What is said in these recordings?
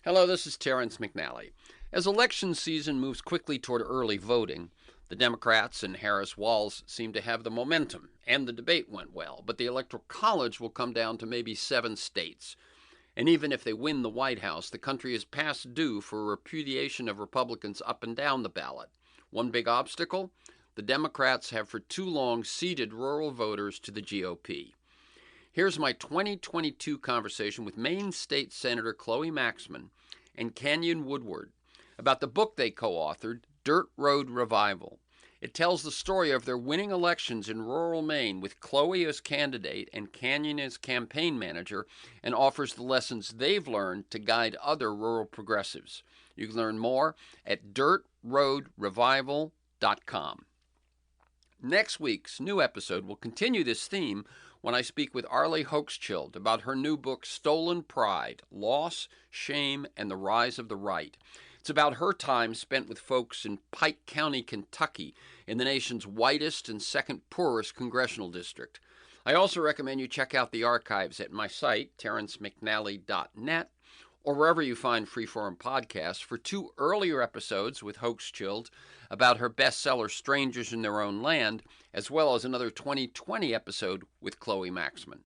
Hello, this is Terrence McNally. As election season moves quickly toward early voting, the Democrats and Harris Walz seem to have the momentum, and the debate went well, but the Electoral College will come down to maybe 7 states. And even if they win the White House, the country is past due for a repudiation of Republicans up and down the ballot. One big obstacle? The Democrats have for too long ceded rural voters to the GOP. Here's my 2022 conversation with Maine State Senator Chloe MAXMIN and Canyon Woodward about the book they co-authored, Dirt Road Revival. It tells the story of their winning elections in rural Maine with Chloe as candidate and Canyon as campaign manager, and offers the lessons they've learned to guide other rural progressives. You can learn more at dirtroadrevival.com. Next week's new episode will continue this theme when I speak with Arlie Hochschild about her new book, Stolen Pride, Loss, Shame, and the Rise of the Right. It's about her time spent with folks in Pike County, Kentucky, in the nation's whitest and second poorest congressional district. I also recommend you check out the archives at my site, terrencemcnally.net, or wherever you find Freeform podcasts, for 2 earlier episodes with Hochschild about her bestseller, Strangers in Their Own Land, as well as another 2020 episode with Chloe MAXMIN.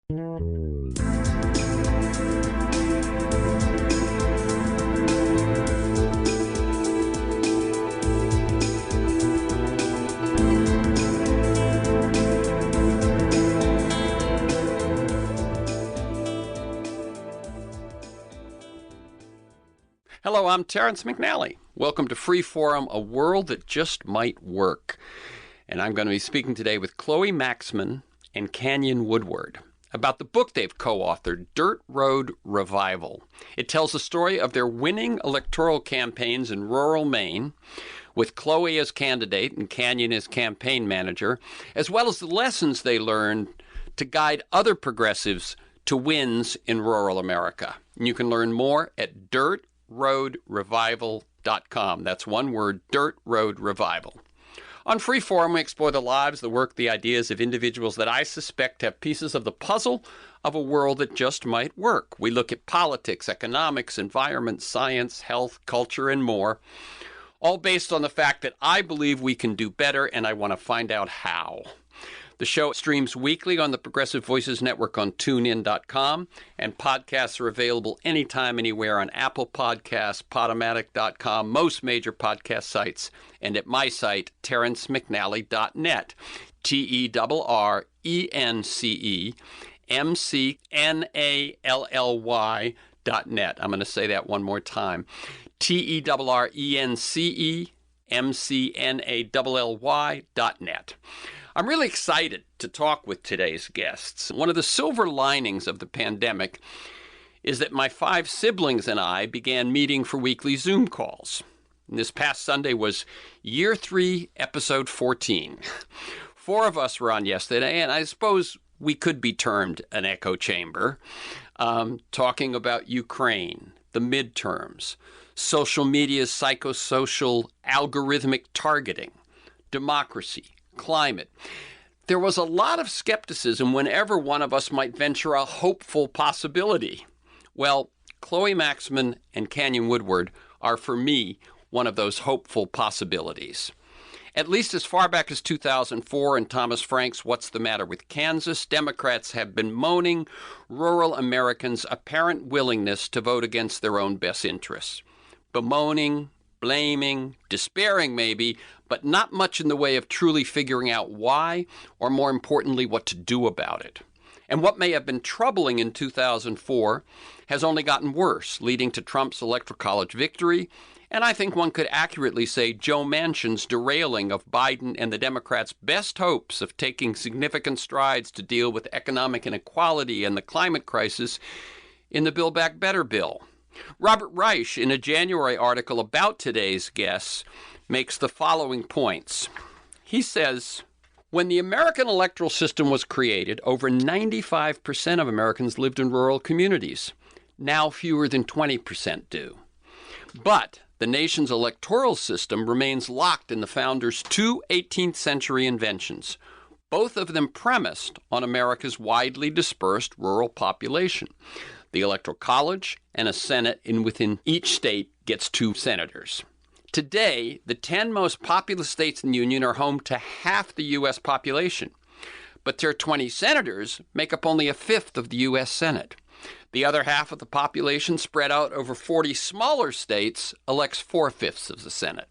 Hello, I'm Terrence McNally. Welcome to Freeform, a world that just might work. And I'm going to be speaking today with Chloe MAXMIN and Canyon Woodward about the book they've co-authored, Dirt Road Revival. It tells the story of their winning electoral campaigns in rural Maine, with Chloe as candidate and Canyon as campaign manager, as well as the lessons they learned to guide other progressives to wins in rural America. And you can learn more at dirtroadrevival.com. That's one word, Dirt Road Revival. On Freeform, we explore the lives, the work, the ideas of individuals that I suspect have pieces of the puzzle of a world that just might work. We look at politics, economics, environment, science, health, culture, and more, all based on the fact that I believe we can do better, and I want to find out how. The show streams weekly on the Progressive Voices Network on TuneIn.com, and podcasts are available anytime, anywhere on Apple Podcasts, Podomatic.com, most major podcast sites, and at my site, terrencemcnally.net, TERRENCEMCNALLY.net. I'm going to say that one more time. TERRENCEMCNALLY.net. I'm really excited to talk with today's guests. One of the silver linings of the pandemic is that my 5 siblings and I began meeting for weekly Zoom calls. And this past Sunday was year 3, episode 14. 4 of us were on yesterday, and I suppose we could be termed an echo chamber, talking about Ukraine, the midterms, social media's psychosocial algorithmic targeting, democracy, climate. There was a lot of skepticism whenever one of us might venture a hopeful possibility. Well, Chloe MAXMIN and Canyon Woodward are, for me, one of those hopeful possibilities. At least as far back as 2004 and Thomas Frank's What's the Matter with Kansas, Democrats have been bemoaning rural Americans' apparent willingness to vote against their own best interests. Bemoaning, blaming, despairing maybe, but not much in the way of truly figuring out why, or more importantly, what to do about it. And what may have been troubling in 2004 has only gotten worse, leading to Trump's Electoral College victory, and I think one could accurately say Joe Manchin's derailing of Biden and the Democrats' best hopes of taking significant strides to deal with economic inequality and the climate crisis in the Build Back Better bill. Robert Reich, in a January article about today's guests, makes the following points. He says, when the American electoral system was created, over 95% of Americans lived in rural communities. Now fewer than 20% do. But the nation's electoral system remains locked in the founders' 2 18th century inventions, both of them premised on America's widely dispersed rural population. the Electoral College, and a Senate within each state gets 2 senators. Today, the 10 most populous states in the Union are home to half the U.S. population, but their 20 senators make up only a fifth of the U.S. Senate. The other half of the population, spread out over 40 smaller states, elects 4/5 of the Senate.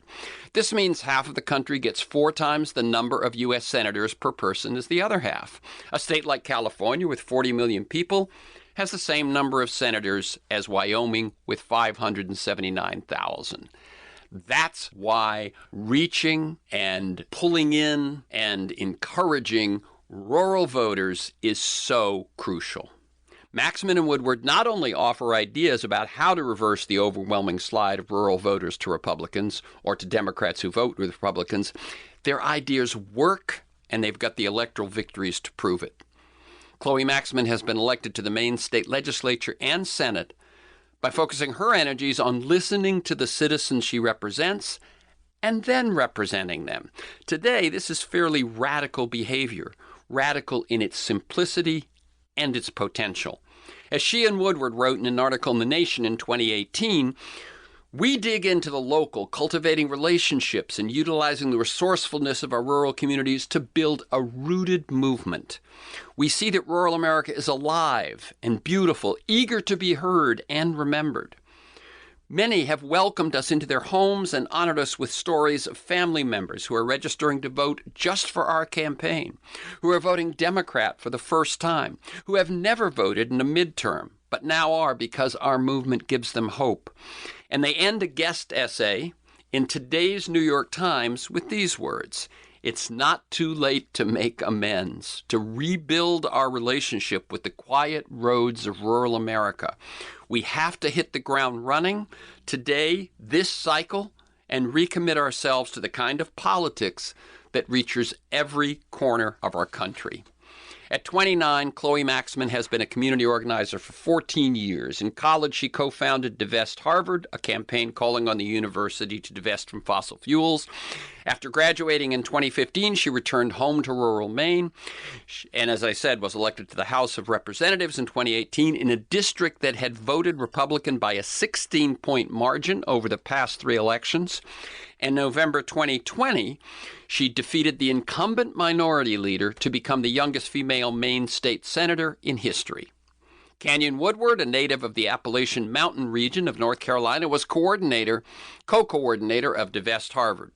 This means half of the country gets 4 times the number of U.S. senators per person as the other half. A state like California, with 40 million people, has the same number of senators as Wyoming, with 579,000. That's why reaching and pulling in and encouraging rural voters is so crucial. MAXMIN and Woodward not only offer ideas about how to reverse the overwhelming slide of rural voters to Republicans or to Democrats who vote with Republicans, their ideas work, and they've got the electoral victories to prove it. Chloe MAXMIN has been elected to the Maine state legislature and Senate by focusing her energies on listening to the citizens she represents and then representing them. Today, this is fairly radical behavior, radical in its simplicity and its potential. As she and Woodward wrote in an article in The Nation in 2018, we dig into the local, cultivating relationships and utilizing the resourcefulness of our rural communities to build a rooted movement. We see that rural America is alive and beautiful, eager to be heard and remembered. Many have welcomed us into their homes and honored us with stories of family members who are registering to vote just for our campaign, who are voting Democrat for the first time, who have never voted in a midterm, but now are because our movement gives them hope. And they end a guest essay in today's New York Times with these words: "It's not too late to make amends, to rebuild our relationship with the quiet roads of rural America. We have to hit the ground running today, this cycle, and recommit ourselves to the kind of politics that reaches every corner of our country." At 29, Chloe MAXMIN has been a community organizer for 14 years. In college, she co-founded Divest Harvard, a campaign calling on the university to divest from fossil fuels. After graduating in 2015, she returned home to rural Maine, and as I said, was elected to the House of Representatives in 2018 in a district that had voted Republican by a 16-point margin over the past 3 elections. In November 2020, she defeated the incumbent minority leader to become the youngest female Maine state senator in history. Canyon Woodward, a native of the Appalachian Mountain region of North Carolina, was co-coordinator of Divest Harvard.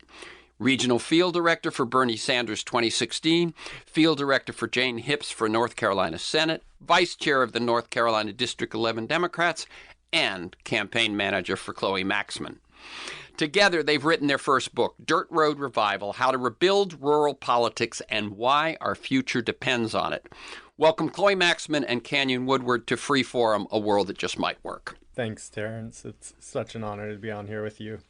Regional Field Director for Bernie Sanders 2016, Field Director for Jane Hips for North Carolina Senate, Vice Chair of the North Carolina District 11 Democrats, and Campaign Manager for Chloe MAXMIN. Together, they've written their first book, Dirt Road Revival: How to Rebuild Rural Politics and Why Our Future Depends on It. Welcome Chloe MAXMIN and Canyon Woodward to Freeforum, a world that just might work. Thanks, Terrence. It's such an honor to be on here with you.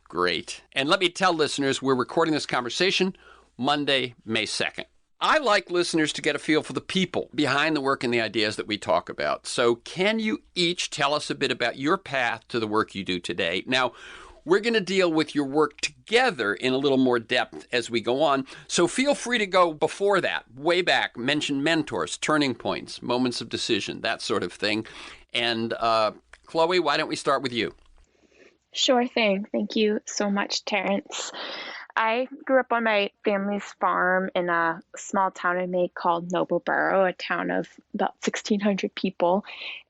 Great. And let me tell listeners, we're recording this conversation Monday, May 2nd. I like listeners to get a feel for the people behind the work and the ideas that we talk about. So can you each tell us a bit about your path to the work you do today? Now, we're going to deal with your work together in a little more depth as we go on. So feel free to go before that, way back, mention mentors, turning points, moments of decision, that sort of thing. And Chloe, why don't we start with you? Sure thing. Thank you so much, Terrence. I grew up on my family's farm in a small town in Maine called Nobleboro, a town of about 1,600 people.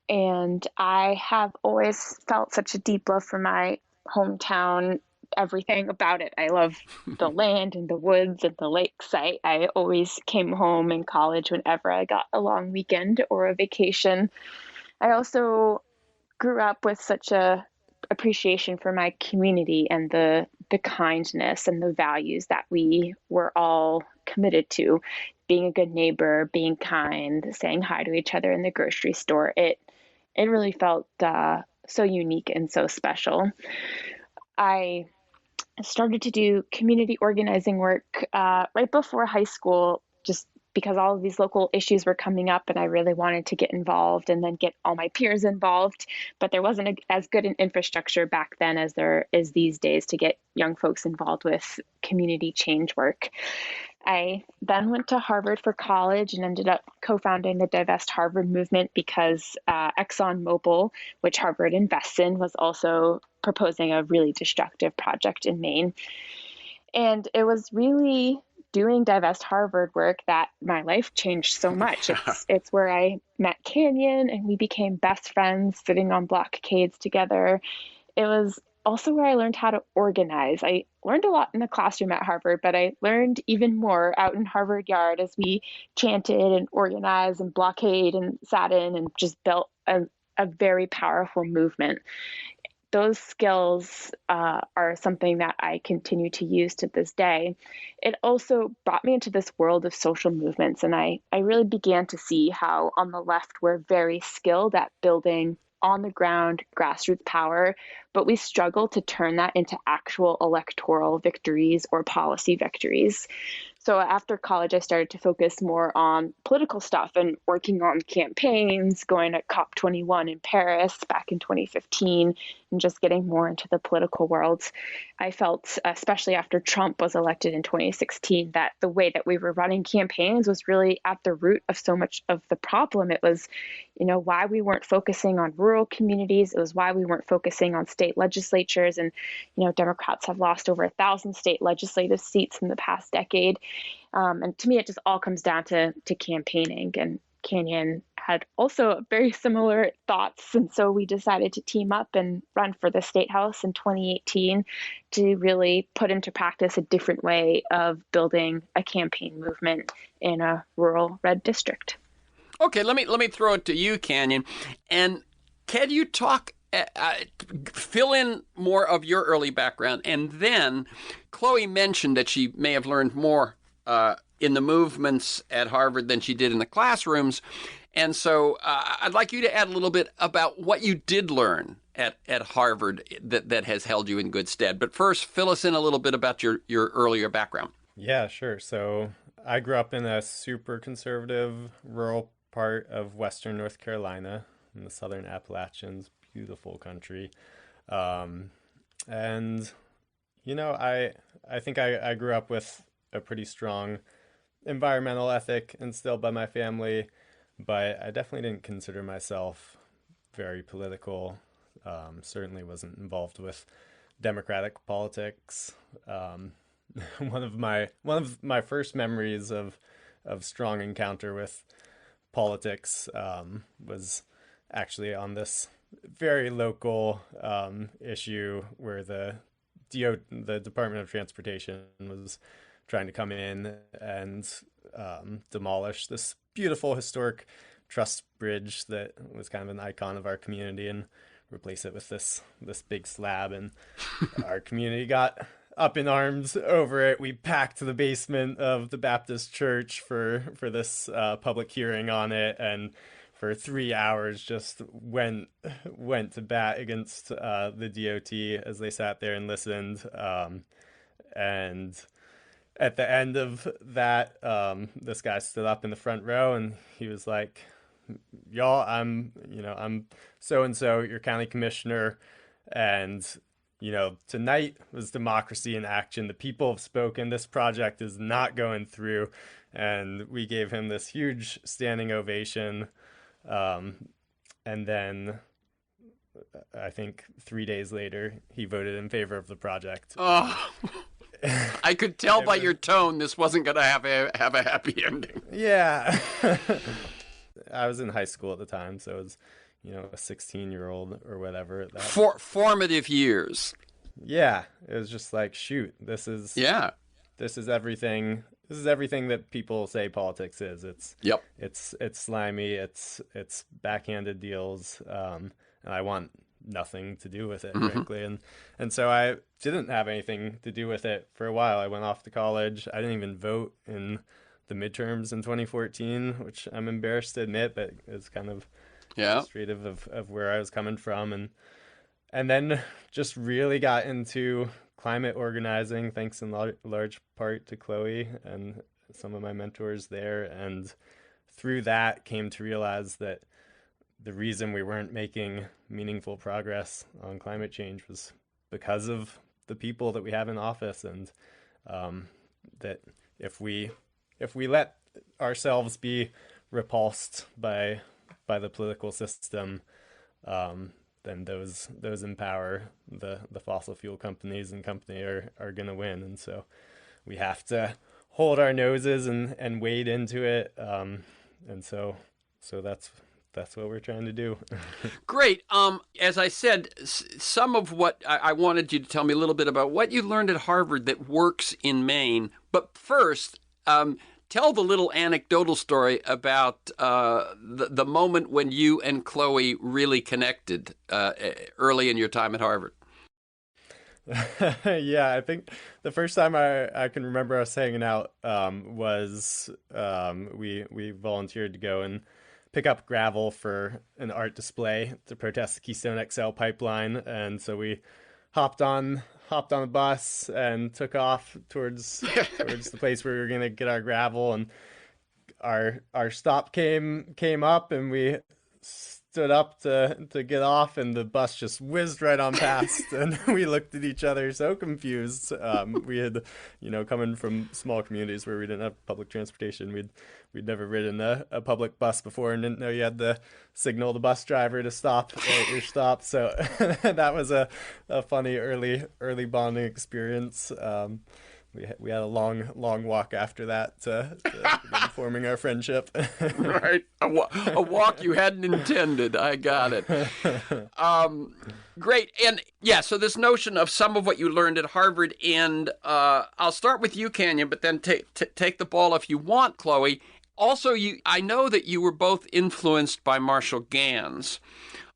And I have always felt such a deep love for my hometown, everything about it. I love the land and the woods and the lakes. I always came home in college whenever I got a long weekend or a vacation. I also grew up with such a appreciation for my community and the kindness and the values that we were all committed to. Being a good neighbor, being kind, saying hi to each other in the grocery store. It really felt so unique and so special. I started to do community organizing work right before high school, just because all of these local issues were coming up and I really wanted to get involved and then get all my peers involved. But there wasn't as good an infrastructure back then as there is these days to get young folks involved with community change work. I then went to Harvard for college and ended up co-founding the Divest Harvard movement because ExxonMobil, which Harvard invests in, was also proposing a really destructive project in Maine. And it was really doing Divest Harvard work that my life changed so much. It's where I met Canyon and we became best friends sitting on blockades together. It was also where I learned how to organize. I learned a lot in the classroom at Harvard, but I learned even more out in Harvard Yard as we chanted and organized and blockade and sat in and just built a very powerful movement. Those skills are something that I continue to use to this day. It also brought me into this world of social movements, and I really began to see how on the left we're very skilled at building on the ground grassroots power, but we struggle to turn that into actual electoral victories or policy victories. So after college, I started to focus more on political stuff and working on campaigns, going to COP21 in Paris back in 2015, and just getting more into the political world. I felt, especially after Trump was elected in 2016, that the way that we were running campaigns was really at the root of so much of the problem. It was, why we weren't focusing on rural communities. It was why we weren't focusing on state legislatures. And, Democrats have lost over 1,000 state legislative seats in the past decade. And to me, it just all comes down to campaigning. And Canyon had also very similar thoughts. And so we decided to team up and run for the State House in 2018 to really put into practice a different way of building a campaign movement in a rural red district. Okay, let me throw it to you, Canyon. And can you fill in more of your early background? And then Chloe mentioned that she may have learned more in the movements at Harvard than she did in the classrooms. And so I'd like you to add a little bit about what you did learn at Harvard that has held you in good stead. But first, fill us in a little bit about your earlier background. Yeah, sure. So I grew up in a super conservative rural part of Western North Carolina in the Southern Appalachians, beautiful country. And, I think I grew up with a pretty strong environmental ethic instilled by my family, but I definitely didn't consider myself very political. Certainly wasn't involved with democratic politics. One of my first memories of strong encounter with politics was actually on this very local issue where the Department of Transportation was trying to come in and demolish this beautiful historic truss bridge that was kind of an icon of our community and replace it with this big slab. And our community got up in arms over it. We packed the basement of the Baptist church for this public hearing on it, and for 3 hours just went to bat against the DOT as they sat there and listened. And at the end of that, this guy stood up in the front row and he was like, "Y'all, I'm so and so, your county commissioner, and tonight was democracy in action. The people have spoken. This project is not going through." And we gave him this huge standing ovation. And then I think 3 days later, he voted in favor of the project. Oh, I could tell by your tone this wasn't going to have a happy ending. Yeah. I was in high school at the time, so it was, a 16-year-old or whatever. Formative years. Yeah, it was just like, shoot, this is everything. This is everything that people say politics is. It's slimy. It's backhanded deals, and I want nothing to do with it, frankly. And so I didn't have anything to do with it for a while. I went off to college. I didn't even vote in the midterms in 2014, which I'm embarrassed to admit, but it's kind of illustrative of where I was coming from. And then just really got into climate organizing, thanks in large part to Chloe and some of my mentors there. And through that came to realize that the reason we weren't making meaningful progress on climate change was because of the people that we have in office, and that if we let ourselves be repulsed by the political system, then those in power, the fossil fuel companies and company are going to win. And so we have to hold our noses and wade into it. And so that's what we're trying to do. Great. As I said, some of what I wanted you to tell me a little bit about what you learned at Harvard that works in Maine. But first, tell the little anecdotal story about the moment when you and Chloe really connected early in your time at Harvard. Yeah, I think the first time I can remember us hanging out was we volunteered to go and pick up gravel for an art display to protest the Keystone XL pipeline, and so we hopped on a bus and took off towards the place where we were gonna get our gravel, and our stop came up, and we stood up to get off, and the bus just whizzed right on past, and we looked at each other so confused. We had, coming from small communities where we didn't have public transportation, we'd never ridden a public bus before and didn't know you had to signal the bus driver to stop at your stop. So that was a funny early bonding experience. We had a long walk after that to begin forming our friendship. Right, a walk you hadn't intended. I got it. Great, and yeah. So this notion of some of what you learned at Harvard, and I'll start with you, Canyon, but then take the ball if you want, Chloe. Also, I know that you were both influenced by Marshall Gans,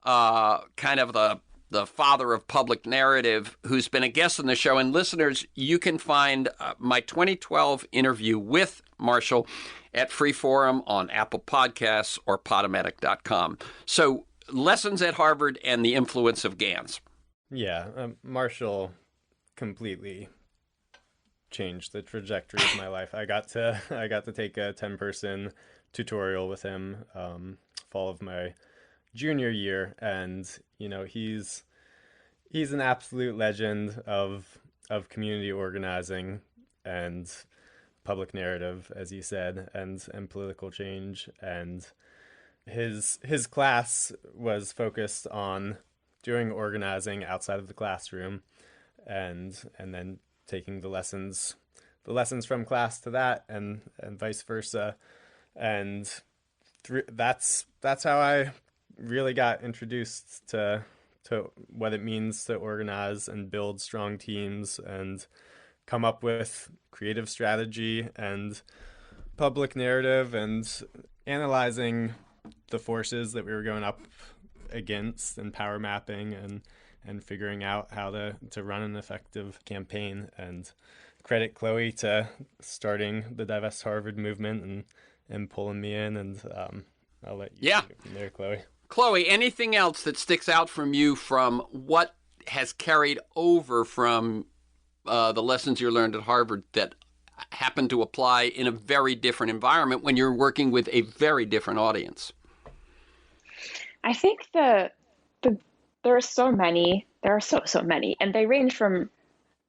kind of the father of public narrative, who's been a guest on the show. And listeners, you can find my 2012 interview with Marshall at Freeforum on Apple Podcasts or Podomatic.com. So lessons at Harvard and the influence of Gans. Yeah, Marshall completely changed the trajectory of my life. I got to take a 10-person tutorial with him fall of my junior year, and he's an absolute legend of community organizing and public narrative, as you said, and political change. And his class was focused on doing organizing outside of the classroom, and then taking the lessons from class to that, and vice versa. And that's how I really got introduced to what it means to organize and build strong teams and come up with creative strategy and public narrative and analyzing the forces that we were going up against and power mapping and figuring out how to run an effective campaign. And credit Chloe to starting the Divest Harvard movement and pulling me in, and I'll let you take it from there, Chloe. Chloe, anything else that sticks out from you from what has carried over from the lessons you learned at Harvard that happen to apply in a very different environment when you're working with a very different audience? I think there are so many, and they range from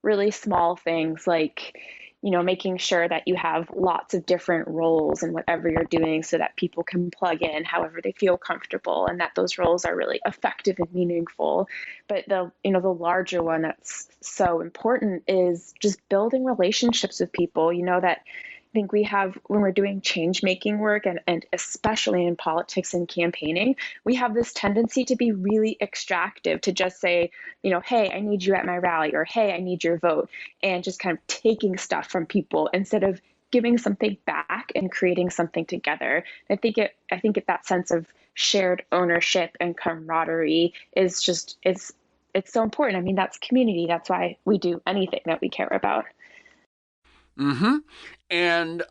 really small things like, making sure that you have lots of different roles in whatever you're doing so that people can plug in however they feel comfortable and that those roles are really effective and meaningful. But the larger one that's so important is just building relationships with people, that I think we have when we're doing change making work and especially in politics and campaigning, we have this tendency to be really extractive, to just say, hey, I need you at my rally, or hey, I need your vote, and just kind of taking stuff from people instead of giving something back and creating something together. I think that sense of shared ownership and camaraderie is just it's so important. I mean, that's community. That's why we do anything that we care about. Mm-hmm. And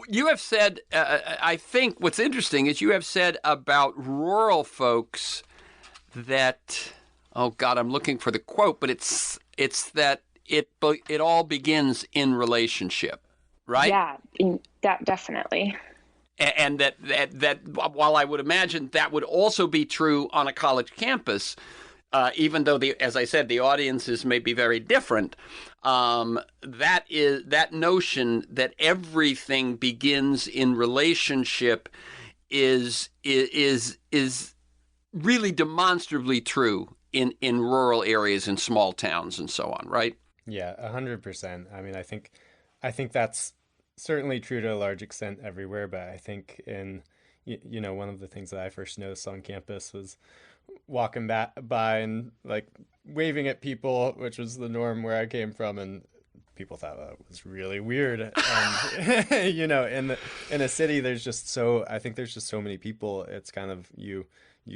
you have said, I think what's interesting is you have said about rural folks that, oh God, I'm looking for the quote, but it's that it all begins in relationship, right? Yeah, that definitely. And that while I would imagine that would also be true on a college campus, even though as I said, the audiences may be very different. That notion that everything begins in relationship is really demonstrably true in rural areas, in small towns, and so on, right? Yeah, 100%. I mean, I think that's certainly true to a large extent everywhere, but I think one of the things that I first noticed on campus was walking by and like waving at people, which was the norm where I came from, and people thought that was really weird. And in a city, I think there's just so many people. It's kind of you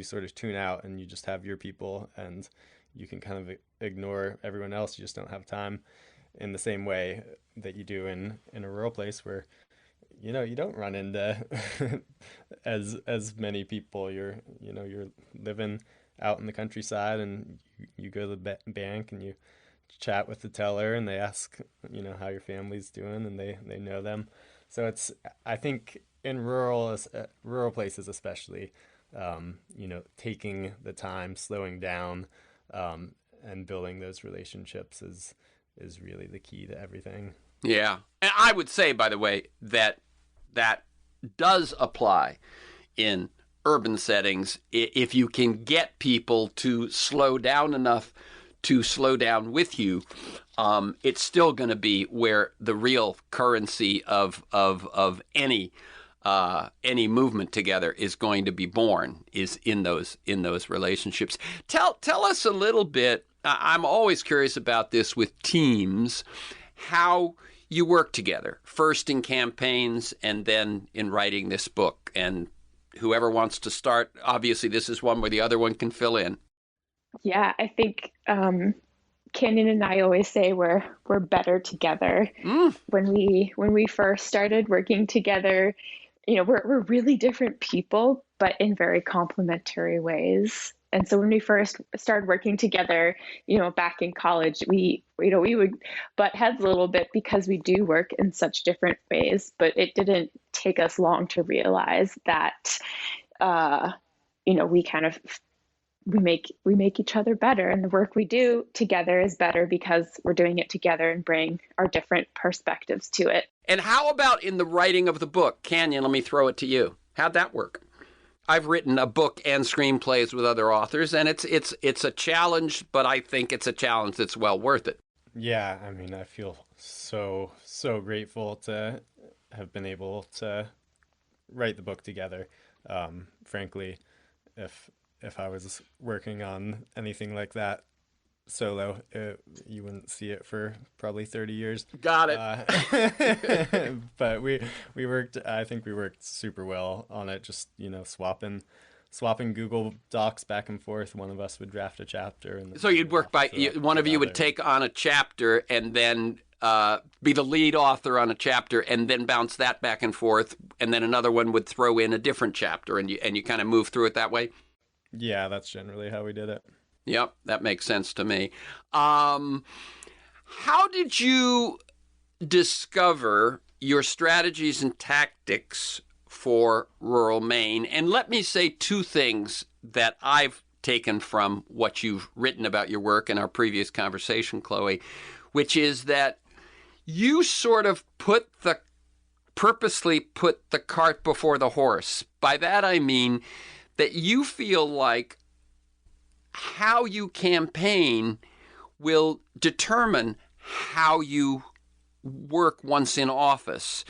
sort of tune out and you just have your people, and you can kind of ignore everyone else. You just don't have time in the same way that you do in a rural place where you don't run into as many people. You're living out in the countryside, and you go to the bank and you chat with the teller, and they ask how your family's doing, and they know them. So I think in rural places especially, taking the time, slowing down, and building those relationships is really the key to everything. Yeah. And I would say, by the way, that does apply in urban settings. If you can get people to slow down enough to slow down with you, it's still going to be where the real currency of any movement together is going to be born, is in those relationships. Tell us a little bit. I'm always curious about this with teams, how you work together, first in campaigns and then in writing this book. And whoever wants to start, obviously this is one where the other one can fill in. Yeah, I think Canyon and I always say we're better together. When we first started working together, we're really different people, but in very complementary ways. And so when we first started working together, back in college, we would butt heads a little bit because we do work in such different ways. But it didn't take us long to realize that, we make each other better, and the work we do together is better because we're doing it together and bring our different perspectives to it. And how about in the writing of the book? Canyon, let me throw it to you. How'd that work? I've written a book and screenplays with other authors, and it's a challenge, but I think it's a challenge that's well worth it. Yeah, I mean, I feel so grateful to have been able to write the book together. Frankly, if I was working on anything like that solo, you wouldn't see it for probably 30 years. Got it. But we worked, I think we worked super well on it, just, swapping Google Docs back and forth. One of us would draft a chapter. And so you'd work one of you would take on a chapter and then be the lead author on a chapter, and then bounce that back and forth, and then another one would throw in a different chapter, and you kind of move through it that way? Yeah, that's generally how we did it. Yep, that makes sense to me. How did you discover your strategies and tactics for rural Maine? And let me say two things that I've taken from what you've written about your work in our previous conversation, Chloe, which is that you sort of purposely put the cart before the horse. By that I mean that you feel like how you campaign will determine how you work once in office.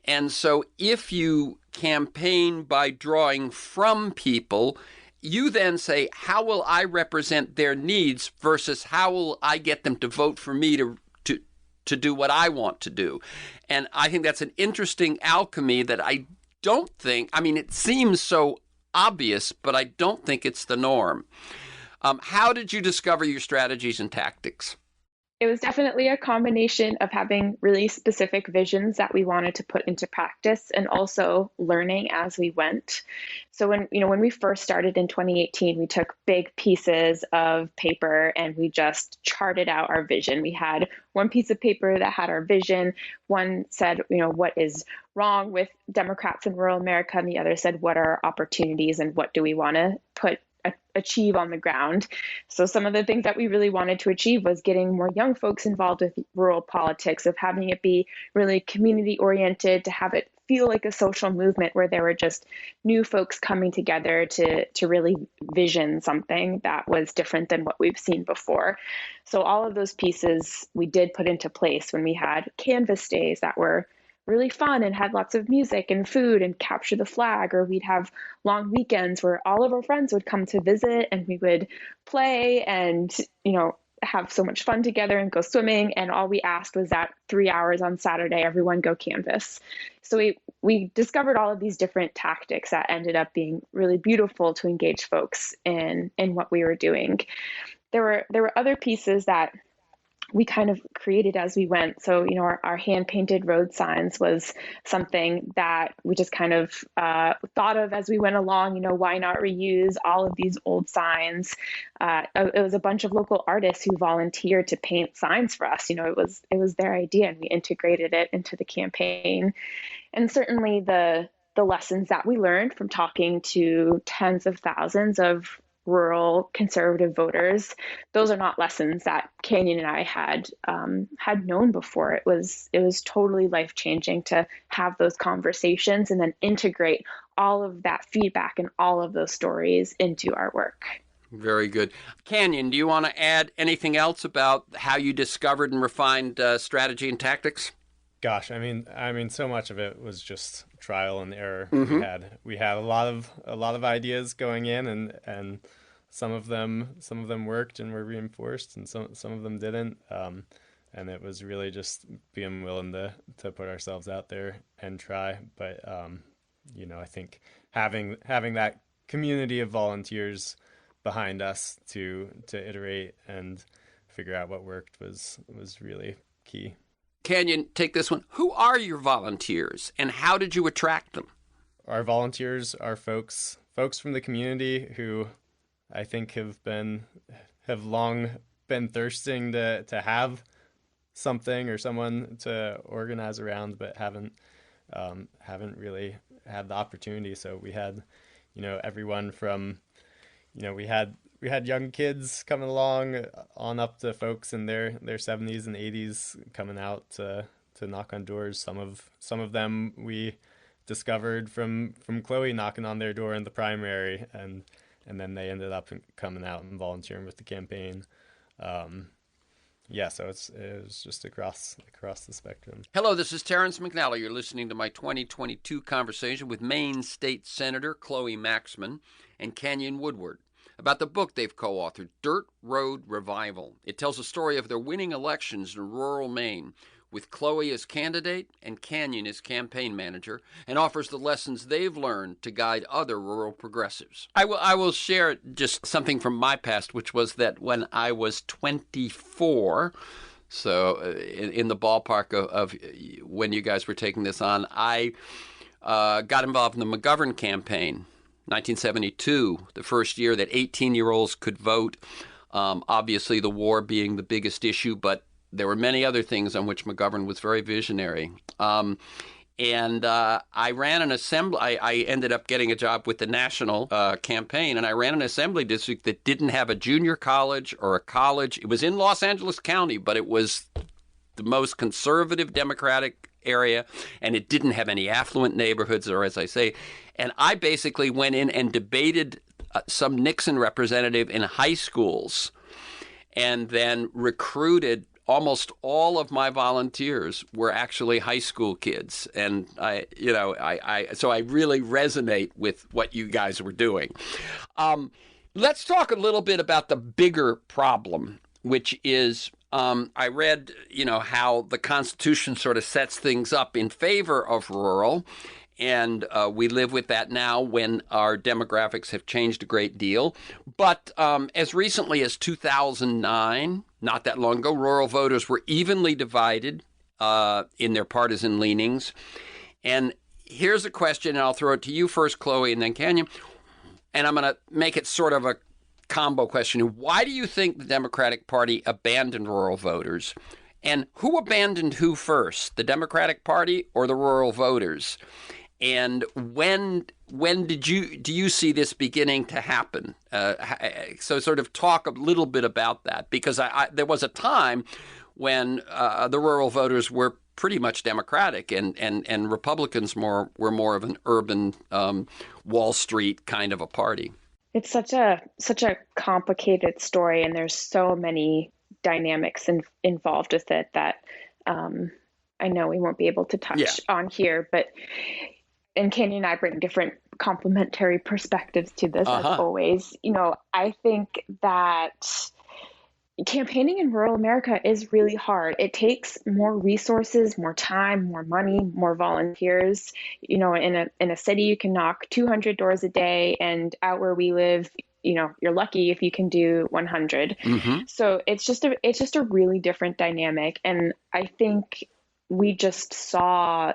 And so if you campaign by drawing from people, you then say, how will I represent their needs versus how will I get them to vote for me to do what I want to do? And I think that's an interesting alchemy that it seems so obvious, but I don't think it's the norm. How did you discover your strategies and tactics? It was definitely a combination of having really specific visions that we wanted to put into practice, and also learning as we went. So when we first started in 2018, we took big pieces of paper and we just charted out our vision. We had one piece of paper that had our vision. One said, what is wrong with Democrats in rural America, and the other said, what are our opportunities and what do we want to put achieve on the ground. So some of the things that we really wanted to achieve was getting more young folks involved with rural politics, of having it be really community oriented, to have it feel like a social movement where there were just new folks coming together to really vision something that was different than what we've seen before. So all of those pieces we did put into place when we had canvas days that were really fun and had lots of music and food and capture the flag, or we'd have long weekends where all of our friends would come to visit and we would play and, have so much fun together and go swimming. And all we asked was that 3 hours on Saturday, everyone go canvas. So we discovered all of these different tactics that ended up being really beautiful to engage folks in what we were doing. There were other pieces that we kind of created as we went. So, our hand-painted road signs was something that we just kind of thought of as we went along. Why not reuse all of these old signs? It was a bunch of local artists who volunteered to paint signs for us. It was their idea, and we integrated it into the campaign. And certainly the lessons that we learned from talking to tens of thousands of rural conservative voters, those are not lessons that Canyon and I had known before. It was totally life-changing to have those conversations and then integrate all of that feedback and all of those stories into our work. Very good. Canyon, do you want to add anything else about how you discovered and refined strategy and tactics? Gosh, I mean, so much of it was just trial and error. Mm-hmm. We had a lot of ideas going in, and some of them worked and were reinforced, and some of them didn't. And it was really just being willing to put ourselves out there and try. But I think having that community of volunteers behind us to iterate and figure out what worked was really key. Canyon, take this one. Who are your volunteers, and how did you attract them? Our volunteers are folks from the community who I think have long been thirsting to have something or someone to organize around, but haven't really had the opportunity. So we had, everyone from, we had young kids coming along on up to folks in their 70s and 80s coming out to knock on doors. Some of them we discovered from Chloe knocking on their door in the primary, and then they ended up coming out and volunteering with the campaign. So it was just across the spectrum. Hello, this is Terrence McNally. You're listening to my 2022 conversation with Maine State Senator Chloe MAXMIN and Canyon Woodward about the book they've co-authored, Dirt Road Revival. It tells the story of their winning elections in rural Maine, with Chloe as candidate and Canyon as campaign manager, and offers the lessons they've learned to guide other rural progressives. I will share just something from my past, which was that when I was 24, so in the ballpark of when you guys were taking this on, I got involved in the McGovern campaign, 1972, the first year that 18-year-olds could vote. Obviously, the war being the biggest issue, but there were many other things on which McGovern was very visionary. And I ran an assembly. I ended up getting a job with the national campaign, and I ran an assembly district that didn't have a junior college or a college. It was in Los Angeles County, but it was the most conservative Democratic area, and it didn't have any affluent neighborhoods, or as I say. And I basically went in and debated some Nixon representative in high schools, and then recruited. Almost all of my volunteers were actually high school kids, and so I really resonate with what you guys were doing. Let's talk a little bit about the bigger problem, which is I read, how the Constitution sort of sets things up in favor of rural. And we live with that now when our demographics have changed a great deal. But as recently as 2009, not that long ago, rural voters were evenly divided in their partisan leanings. And here's a question, and I'll throw it to you first, Chloe, and then Canyon. And I'm going to make it sort of a combo question. Why do you think the Democratic Party abandoned rural voters? And who abandoned who first, the Democratic Party or the rural voters? And when do you see this beginning to happen? So sort of talk a little bit about that, because there was a time when the rural voters were pretty much Democratic, and Republicans were more of an urban Wall Street kind of a party. It's such a complicated story, and there's so many dynamics involved with it that I know we won't be able to touch on here. But and Candy and I bring different complementary perspectives to this, as always. I think that campaigning in rural America is really hard. It takes more resources, more time, more money, more volunteers. In a city, you can knock 200 doors a day, and out where we live, you're lucky if you can do 100. Mm-hmm. So it's just a really different dynamic. And I think we just saw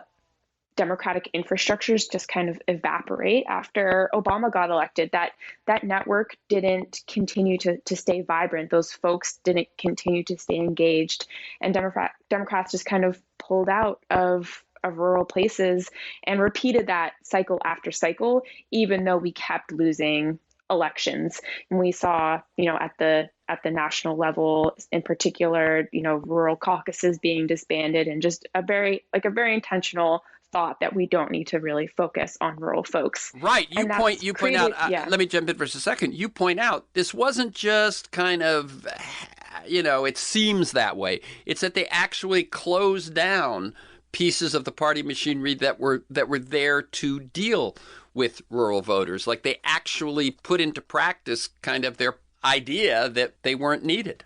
Democratic infrastructures just kind of evaporate after Obama got elected. That network didn't continue to stay vibrant. Those folks didn't continue to stay engaged, and Democrats just kind of pulled out of rural places and repeated that cycle after cycle, even though we kept losing elections. And we saw, at the national level in particular, rural caucuses being disbanded, and just a very intentional thought that we don't need to really focus on rural folks. Right. You point out, let me jump in for a second. You point out this wasn't just kind of, it seems that way. It's that they actually closed down pieces of the party machinery that were there to deal with rural voters. Like they actually put into practice kind of their idea that they weren't needed.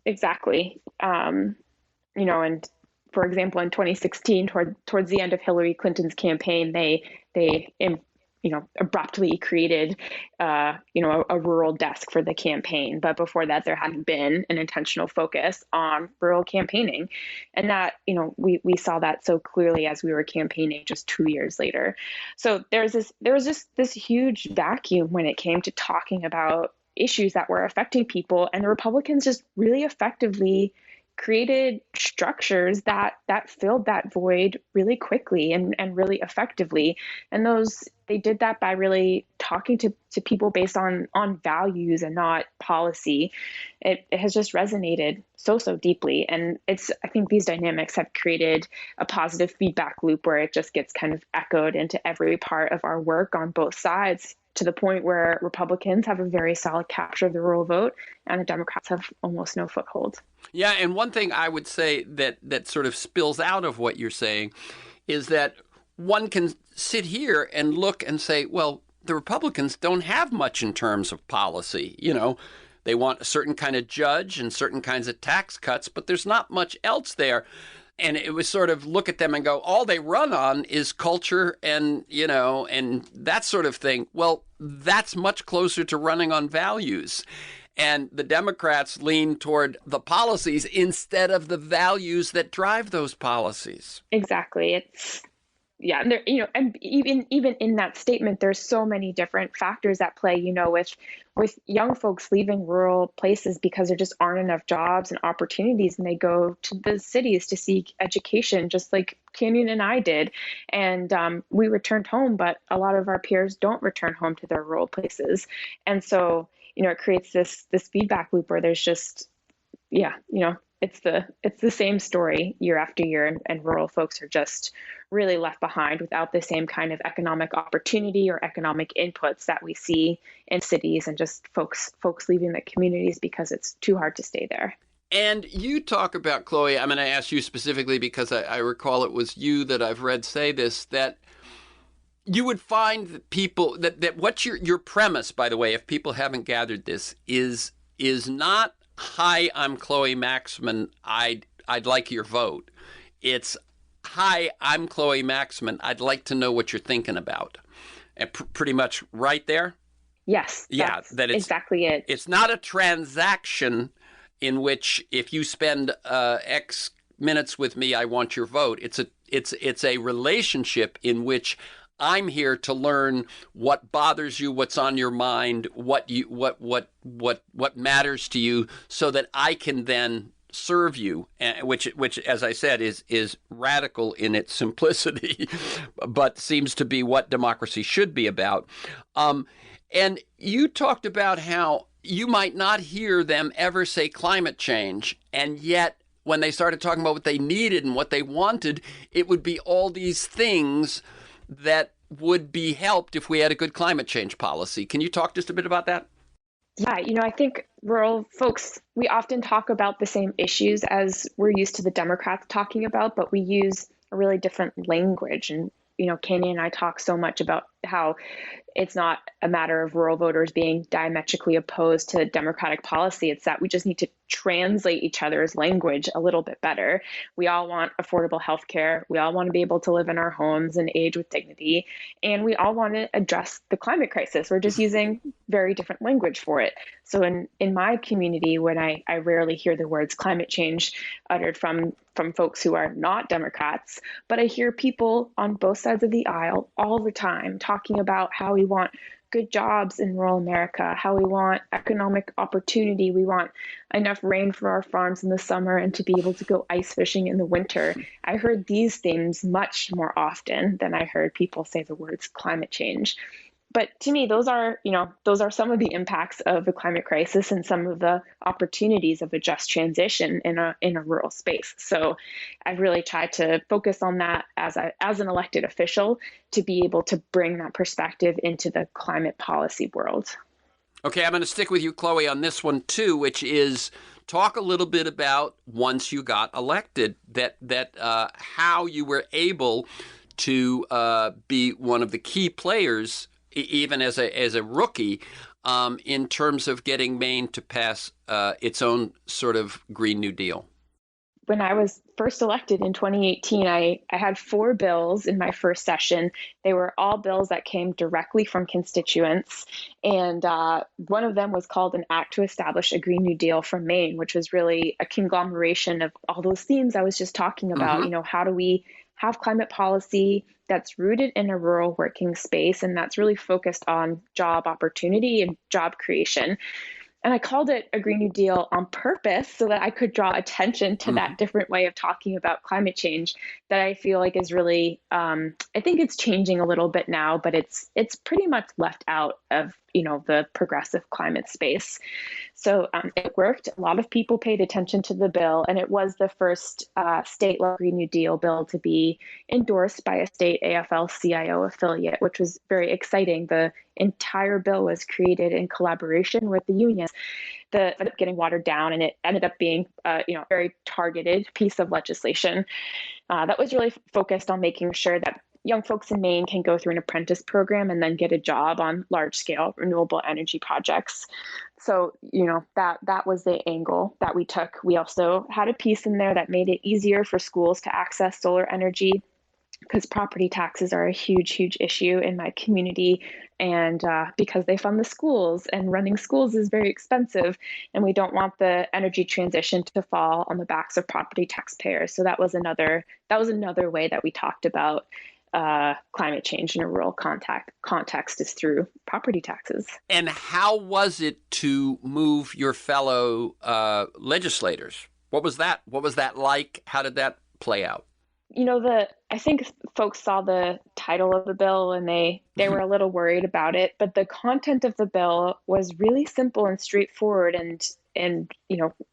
Exactly. And for example, in 2016, towards the end of Hillary Clinton's campaign, they abruptly created, a rural desk for the campaign. But before that, there hadn't been an intentional focus on rural campaigning. And that, we saw that so clearly as we were campaigning just 2 years later. So there was just this huge vacuum when it came to talking about issues that were affecting people. And the Republicans just really effectively created structures that filled that void really quickly and really effectively. And they did that by really talking to people based on values and not policy. It has just resonated so deeply. And I think these dynamics have created a positive feedback loop where it just gets kind of echoed into every part of our work on both sides, to the point where Republicans have a very solid capture of the rural vote and the Democrats have almost no foothold. Yeah, and one thing I would say that sort of spills out of what you're saying is that one can sit here and look and say, well, the Republicans don't have much in terms of policy. They want a certain kind of judge and certain kinds of tax cuts, but there's not much else there. And it was sort of look at them and go, all they run on is culture and that sort of thing. Well, that's much closer to running on values. And the Democrats lean toward the policies instead of the values that drive those policies. Exactly. And there, and even in that statement, there's so many different factors at play, with young folks leaving rural places because there just aren't enough jobs and opportunities, and they go to the cities to seek education, just like Canyon and I did. And we returned home, but a lot of our peers don't return home to their rural places. And so, it creates this feedback loop where there's just, it's the same story year after year, and rural folks are just really left behind without the same kind of economic opportunity or economic inputs that we see in cities, and just folks leaving the communities because it's too hard to stay there. And you talk about, Chloe, I'm going to ask you specifically because I recall it was you that I've read say this, that you would find that people that what's your premise, by the way, if people haven't gathered this, is not, hi, I'm Chloe MAXMIN, I'd like your vote. It's, hi, I'm Chloe MAXMIN, I'd like to know what you're thinking about. And pretty much right there? Yes. Yeah, that it's exactly it. It's not a transaction in which if you spend X minutes with me, I want your vote. It's a relationship in which I'm here to learn what bothers you, what's on your mind, what matters to you, so that I can then serve you, which as I said is radical in its simplicity, but seems to be what democracy should be about. And you talked about how you might not hear them ever say climate change, and yet when they started talking about what they needed and what they wanted, it would be all these things that would be helped if we had a good climate change policy. Can you talk just a bit about that? Yeah, I think rural folks, we often talk about the same issues as we're used to the Democrats talking about, but we use a really different language. And, Kanye and I talk so much about how it's not a matter of rural voters being diametrically opposed to Democratic policy. It's that we just need to translate each other's language a little bit better. We all want affordable health care. We all want to be able to live in our homes and age with dignity. And we all want to address the climate crisis. We're just using very different language for it. So in my community, when I rarely hear the words climate change uttered from folks who are not Democrats, but I hear people on both sides of the aisle all the time talking about how we want good jobs in rural America, how we want economic opportunity. We want enough rain for our farms in the summer and to be able to go ice fishing in the winter. I heard these things much more often than I heard people say the words climate change. But to me, those are some of the impacts of the climate crisis and some of the opportunities of a just transition in a rural space. So I've really tried to focus on that as an elected official to be able to bring that perspective into the climate policy world. Okay, I'm going to stick with you, Chloe, on this one too, which is talk a little bit about once you got elected, that how you were able to be one of the key players, even as a rookie, in terms of getting Maine to pass its own sort of Green New Deal. When I was first elected in 2018, I had 4 bills in my first session. They were all bills that came directly from constituents. And one of them was called an Act to Establish a Green New Deal for Maine, which was really a conglomeration of all those themes I was just talking about. Mm-hmm. How do we have climate policy that's rooted in a rural working space and that's really focused on job opportunity and job creation. And I called it a Green New Deal on purpose so that I could draw attention to that different way of talking about climate change that I feel like is really, I think it's changing a little bit now, but it's pretty much left out of, the progressive climate space. So it worked. A lot of people paid attention to the bill, and it was the first state-level Green New Deal bill to be endorsed by a state AFL-CIO affiliate, which was very exciting. The entire bill was created in collaboration with the unions. Ended up getting watered down, and it ended up being a very targeted piece of legislation that was really focused on making sure that young folks in Maine can go through an apprentice program and then get a job on large-scale renewable energy projects. So, that was the angle that we took. We also had a piece in there that made it easier for schools to access solar energy, because property taxes are a huge, huge issue in my community. And because they fund the schools, and running schools is very expensive, and we don't want the energy transition to fall on the backs of property taxpayers. So that was another way that we talked about climate change in a rural context is through property taxes. And how was it to move your fellow legislators? What was that like? How did that play out? I think folks saw the title of the bill and they were a little worried about it, but the content of the bill was really simple and straightforward and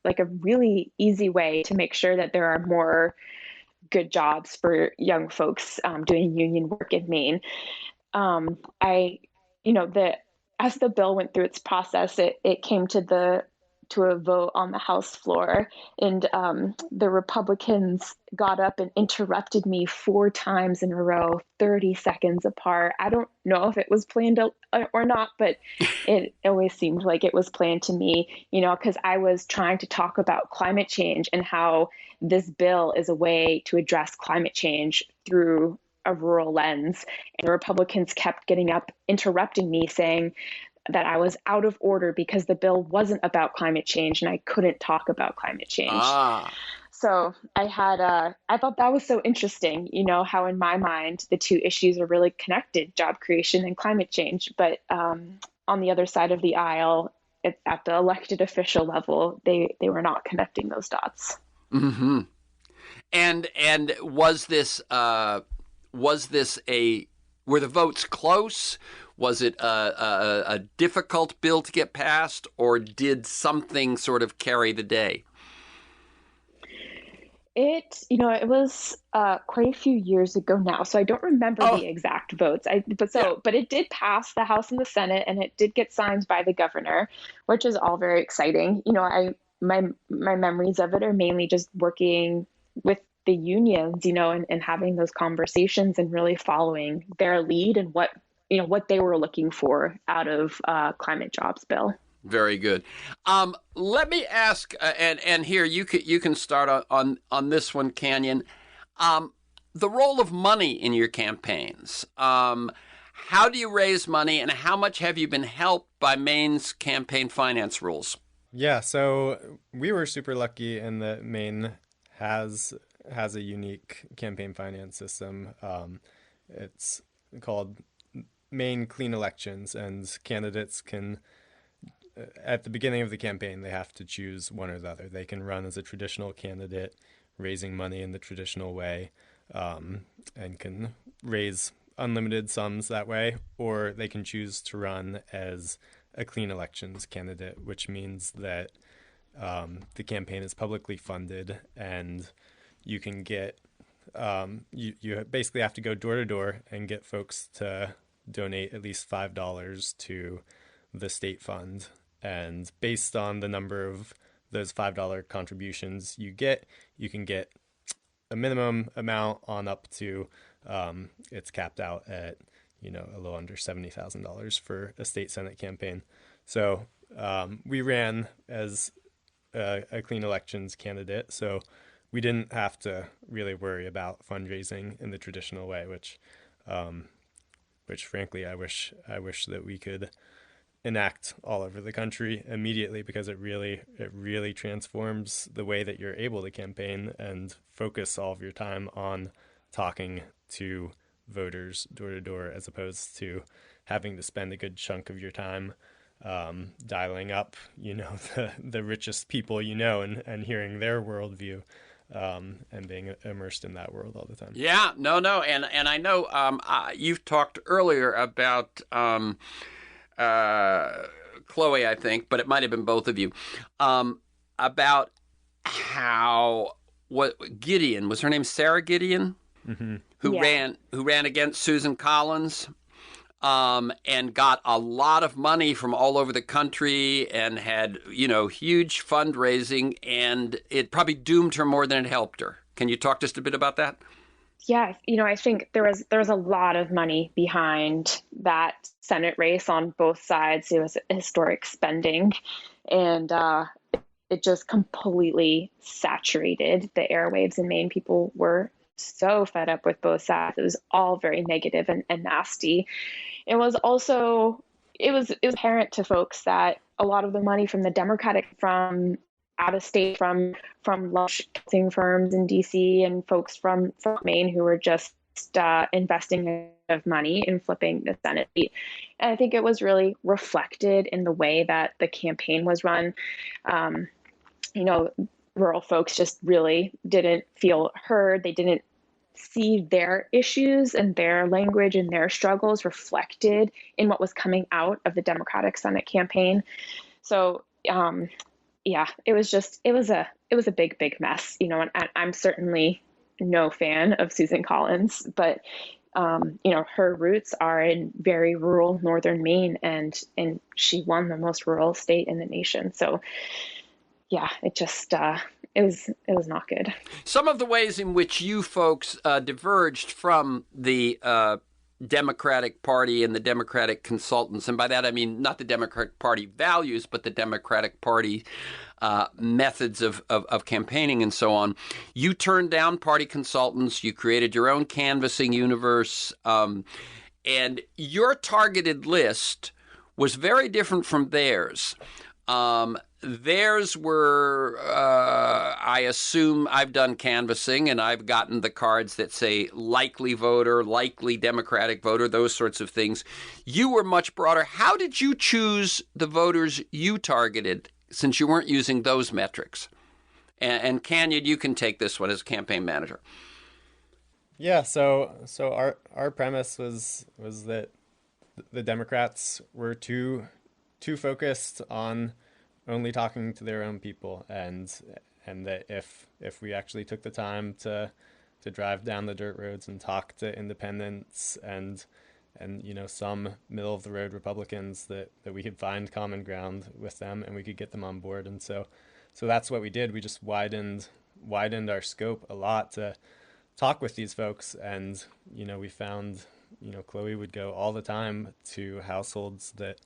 like a really easy way to make sure that there are more good jobs for young folks doing union work in Maine. As the bill went through its process, it came to a vote on the House floor, and the Republicans got up and interrupted me 4 times in a row, 30 seconds apart. I don't know if it was planned or not, but it always seemed like it was planned to me, because I was trying to talk about climate change and how this bill is a way to address climate change through a rural lens. And the Republicans kept getting up, interrupting me, saying that I was out of order because the bill wasn't about climate change and I couldn't talk about climate change. So I thought that was so interesting, how in my mind, the two issues are really connected, job creation and climate change. But on the other side of the aisle, at the elected official level, they were not connecting those dots. Mm-hmm. And was this were the votes close? Was it a difficult bill to get passed, or did something sort of carry the day? It was quite a few years ago now, so I don't remember the exact votes. But it did pass the House and the Senate, and it did get signed by the governor, which is all very exciting. My memories of it are mainly just working with the unions, and having those conversations and really following their lead and what they were looking for out of climate jobs bill. Very good. Let me ask, and here you can start on this one, Canyon. The role of money in your campaigns. How do you raise money, and how much have you been helped by Maine's campaign finance rules? Yeah, so we were super lucky in that Maine has a unique campaign finance system. It's called Maine Clean Elections, and candidates can, at the beginning of the campaign, they have to choose one or the other. They can run as a traditional candidate, raising money in the traditional way, and can raise unlimited sums that way, or they can choose to run as a clean elections candidate, which means that the campaign is publicly funded, and you can get you basically have to go door to door and get folks to donate at least $5 to the state fund. And based on the number of those $5 contributions you can get a minimum amount on up to it's capped out at a little under $70,000 for a state Senate campaign. So we ran as a clean elections candidate, so we didn't have to really worry about fundraising in the traditional way, which frankly I wish that we could enact all over the country immediately, because it really transforms the way that you're able to campaign and focus all of your time on talking to voters door to door, as opposed to having to spend a good chunk of your time dialing up the richest people and hearing their worldview, and being immersed in that world all the time. Yeah, no, and I know you've talked earlier about Chloe, I think, but it might have been both of you, about how Gideon, was her name Sarah Gideon, mm-hmm. who ran against Susan Collins, and got a lot of money from all over the country and had huge fundraising, and it probably doomed her more than it helped her. Can you talk just a bit about that? Yeah, I think there was a lot of money behind that Senate race on both sides. It was historic spending, and it just completely saturated the airwaves in Maine. People were so fed up with both sides. It was all very negative and nasty. It was apparent to folks that a lot of the money from the Democratic, from out of state, from large consulting firms in DC, and folks from Maine who were just investing of money in flipping the Senate seat. And I think it was really reflected in the way that the campaign was run. Rural folks just really didn't feel heard. They didn't see their issues and their language and their struggles reflected in what was coming out of the Democratic Senate campaign. So, it was a big mess, and I'm certainly no fan of Susan Collins, but her roots are in very rural northern Maine, and she won the most rural state in the nation. So it just it was not good. Some of the ways in which you folks diverged from the Democratic Party and the Democratic consultants, and by that I mean not the Democratic Party values, but the Democratic Party methods of campaigning and so on. You turned down party consultants. You created your own canvassing universe, and your targeted list was very different from theirs. Theirs were, I assume I've done canvassing and I've gotten the cards that say likely voter, likely Democratic voter, those sorts of things. You were much broader. How did you choose the voters you targeted since you weren't using those metrics? And Canyon, you can take this one as campaign manager. Yeah, so our premise was that the Democrats were too focused on only talking to their own people, and that if we actually took the time to drive down the dirt roads and talk to independents and some middle of the road Republicans, that we could find common ground with them and we could get them on board. And so that's what we did. We just widened our scope a lot to talk with these folks, and we found Chloe would go all the time to households that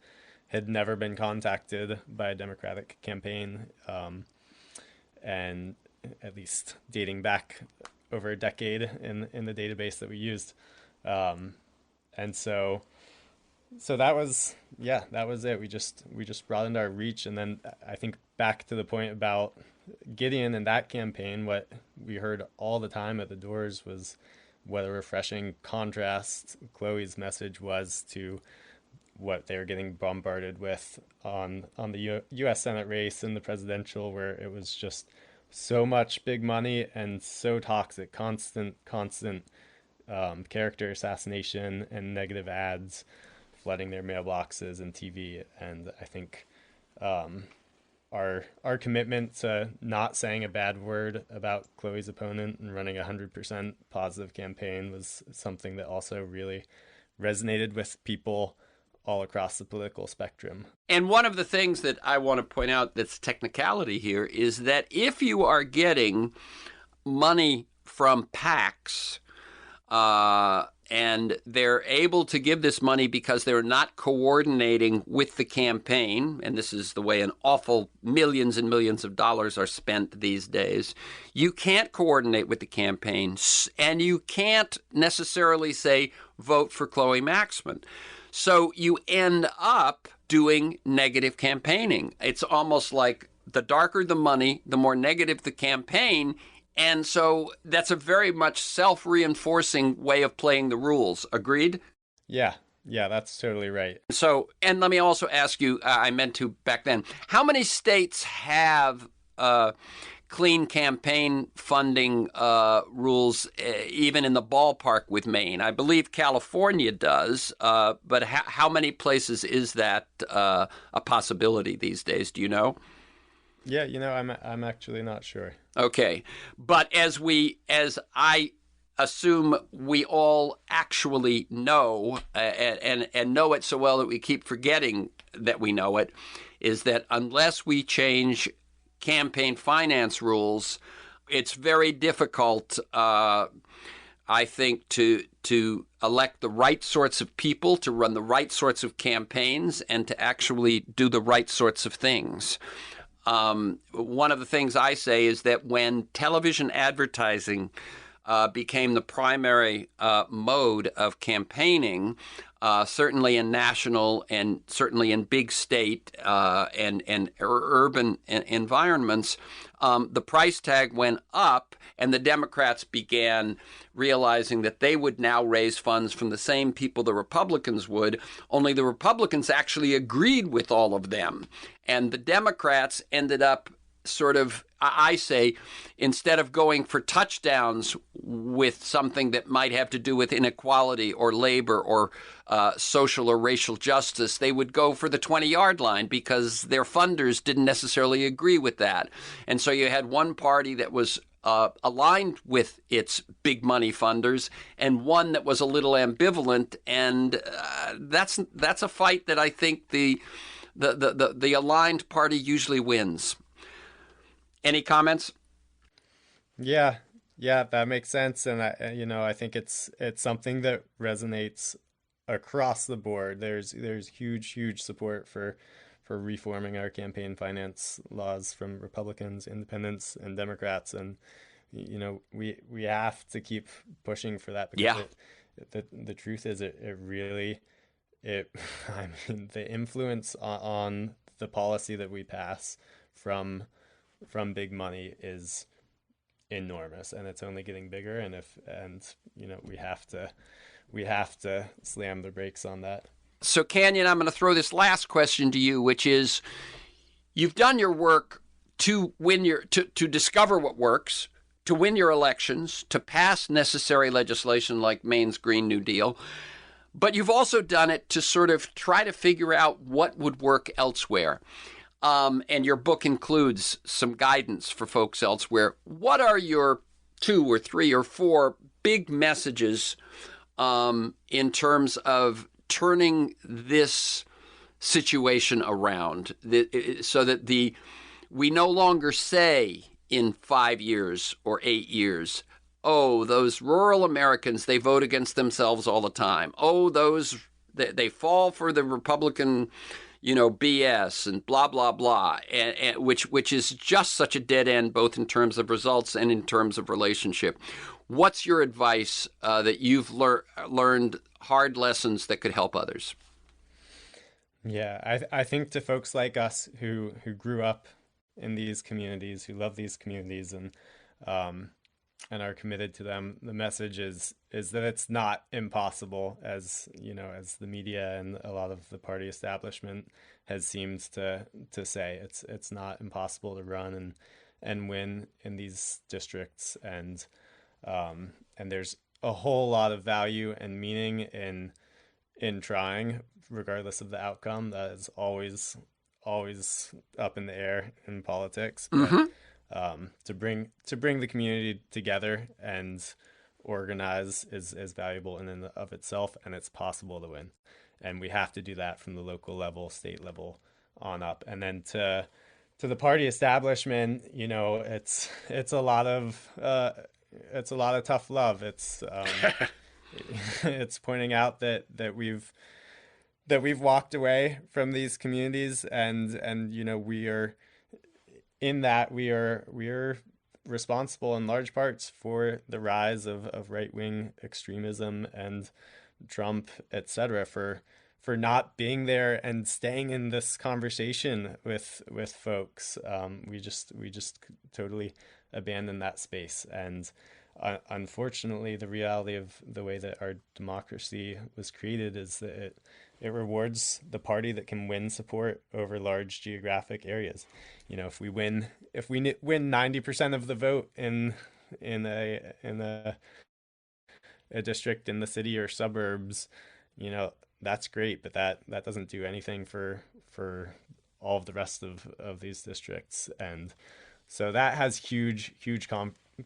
had never been contacted by a Democratic campaign, and at least dating back over a decade in the database that we used. And so that was it. We just broadened our reach. And then I think back to the point about Gideon and that campaign, what we heard all the time at the doors was what a refreshing contrast Chloe's message was to what they were getting bombarded with on the U.S. Senate race and the presidential, where it was just so much big money and so toxic, constant character assassination and negative ads flooding their mailboxes and TV. And I think our commitment to not saying a bad word about Chloe's opponent and running a 100% positive campaign was something that also really resonated with people all across the political spectrum. And one of the things that I want to point out that's technicality here is that if you are getting money from PACs, and they're able to give this money because they're not coordinating with the campaign, and this is the way an awful millions and millions of dollars are spent these days, you can't coordinate with the campaign, and you can't necessarily say, vote for Chloe MAXMIN. So you end up doing negative campaigning. It's almost like the darker the money, the more negative the campaign. And so that's a very much self-reinforcing way of playing the rules. Agreed? Yeah, that's totally right. So, and let me also ask you, I meant to back then, how many states have clean campaign funding rules, even in the ballpark with Maine? I believe California does, but how many places is that a possibility these days? Do you know? Yeah, I'm actually not sure. Okay, but as I assume we all actually know, and know it so well that we keep forgetting that we know it, is that unless we change campaign finance rules, it's very difficult, I think, to elect the right sorts of people to run the right sorts of campaigns and to actually do the right sorts of things. One of the things I say is that when television advertising became the primary mode of campaigning, certainly in national and certainly in big state and urban environments, the price tag went up, and the Democrats began realizing that they would now raise funds from the same people the Republicans would, only the Republicans actually agreed with all of them. And the Democrats ended up sort of, I say, instead of going for touchdowns with something that might have to do with inequality or labor or social or racial justice, they would go for the 20-yard line because their funders didn't necessarily agree with that. And so you had one party that was aligned with its big money funders and one that was a little ambivalent. And that's a fight that I think the aligned party usually wins. Any comments? Yeah, that makes sense, and I think it's something that resonates across the board. There's huge support for reforming our campaign finance laws from Republicans, independents, and Democrats, and we have to keep pushing for that because the truth is it really I mean the influence on the policy that we pass from from big money is enormous, and it's only getting bigger. And we have to slam the brakes on that. So, Canyon, I'm going to throw this last question to you, which is, you've done your work to to discover what works, to win your elections, to pass necessary legislation like Maine's Green New Deal. But you've also done it to sort of try to figure out what would work elsewhere. And your book includes some guidance for folks elsewhere. What are your 2 or 3 or 4 big messages in terms of turning this situation around, so that we no longer say in 5 years or 8 years, oh, those rural Americans, they vote against themselves all the time. Oh, they fall for the Republican, BS and blah, blah, blah, and which is just such a dead end, both in terms of results and in terms of relationship. What's your advice that you've learned hard lessons that could help others? Yeah, I think to folks like us who grew up in these communities, who love these communities, and are committed to them, the message is that it's not impossible, as as the media and a lot of the party establishment has seemed to say. It's not impossible to run and win in these districts, and there's a whole lot of value and meaning in trying, regardless of the outcome. That is always up in the air in politics. Mm-hmm. But to bring the community together and organize is valuable in and of itself, and it's possible to win. And we have to do that from the local level, state level on up. And then to the party establishment, it's a lot of tough love. It's it's pointing out that we've walked away from these communities, and we are responsible in large parts for the rise of right-wing extremism and Trump, etc., for not being there and staying in this conversation with folks. We just totally abandoned that space. And unfortunately, the reality of the way that our democracy was created is that it rewards the party that can win support over large geographic areas. If we win 90% of the vote in a district in the city or suburbs, that's great, but that doesn't do anything for all of the rest of these districts. And so that has huge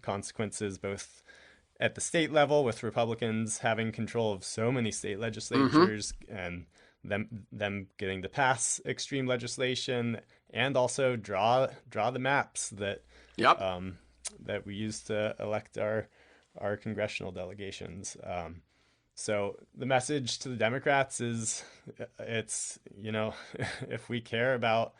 consequences, both at the state level, with Republicans having control of so many state legislatures, and them getting to pass extreme legislation, and also draw the maps that that we use to elect our congressional delegations. So the message to the Democrats is, it's if we care about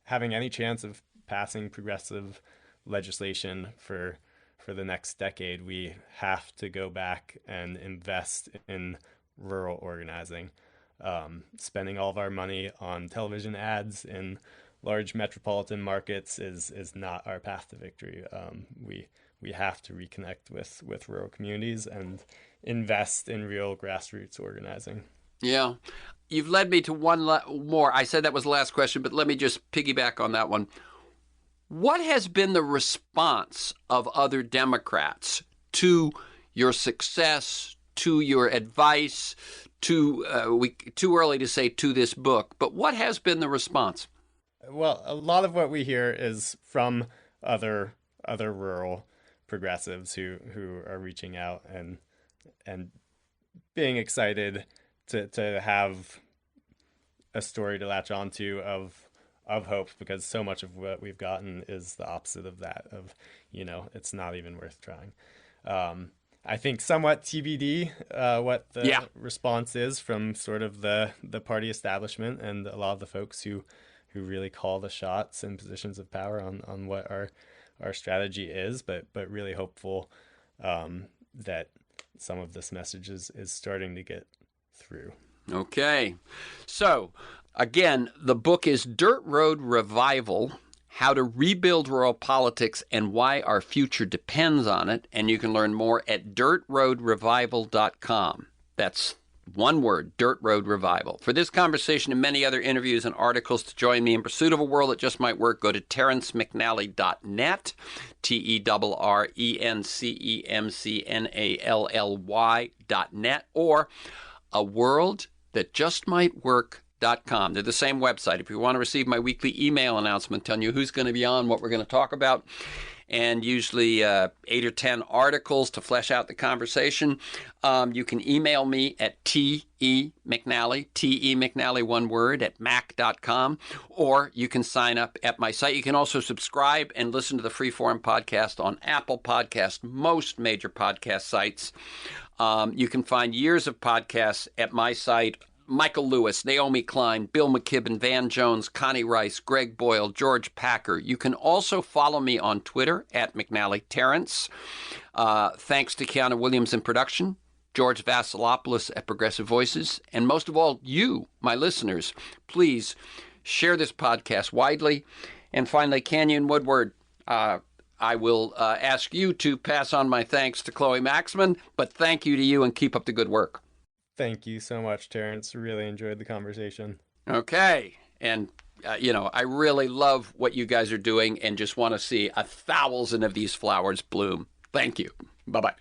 having any chance of passing progressive legislation for the next decade, we have to go back and invest in rural organizing. Spending all of our money on television ads in large metropolitan markets is not our path to victory. We have to reconnect with rural communities and invest in real grassroots organizing. Yeah. You've led me to one more. I said that was the last question, but let me just piggyback on that one. What has been the response of other Democrats to your success, to your advice, too early to say to this book, but what has been the response? Well, a lot of what we hear is from other rural progressives who are reaching out and being excited to have a story to latch onto of hope, because so much of what we've gotten is the opposite of that, of it's not even worth trying. I think somewhat TBD what the response is from sort of the party establishment and a lot of the folks who really call the shots in positions of power on what our strategy is, but really hopeful that some of this message is starting to get through. Okay. So, again, the book is Dirt Road Revival: How to Rebuild Rural Politics and Why Our Future Depends on It. And you can learn more at dirtroadrevival.com. That's one word, Dirt Road Revival. For this conversation and many other interviews and articles, to join me in pursuit of a world that just might work, go to terrencemcnally.net, TERRENCEMCNALLY.net, or a world that just might work.com. They're the same website. If you want to receive my weekly email announcement telling you who's going to be on, what we're going to talk about, and usually 8 or 10 articles to flesh out the conversation, you can email me at TEMcNally, one word, at mac.com, or you can sign up at my site. You can also subscribe and listen to the Freeform podcast on Apple Podcasts, most major podcast sites. You can find years of podcasts at my site. Michael Lewis, Naomi Klein, Bill McKibben, Van Jones, Connie Rice, Greg Boyle, George Packer. You can also follow me on Twitter at McNally Terrence. Thanks to Kiana Williams in production, George Vasilopoulos at Progressive Voices, and most of all, you, my listeners, please share this podcast widely. And finally, Canyon Woodward, I will ask you to pass on my thanks to Chloe Maxman, but thank you to you and keep up the good work. Thank you so much, Terrence. Really enjoyed the conversation. Okay. And, I really love what you guys are doing and just want to see 1,000 of these flowers bloom. Thank you. Bye-bye.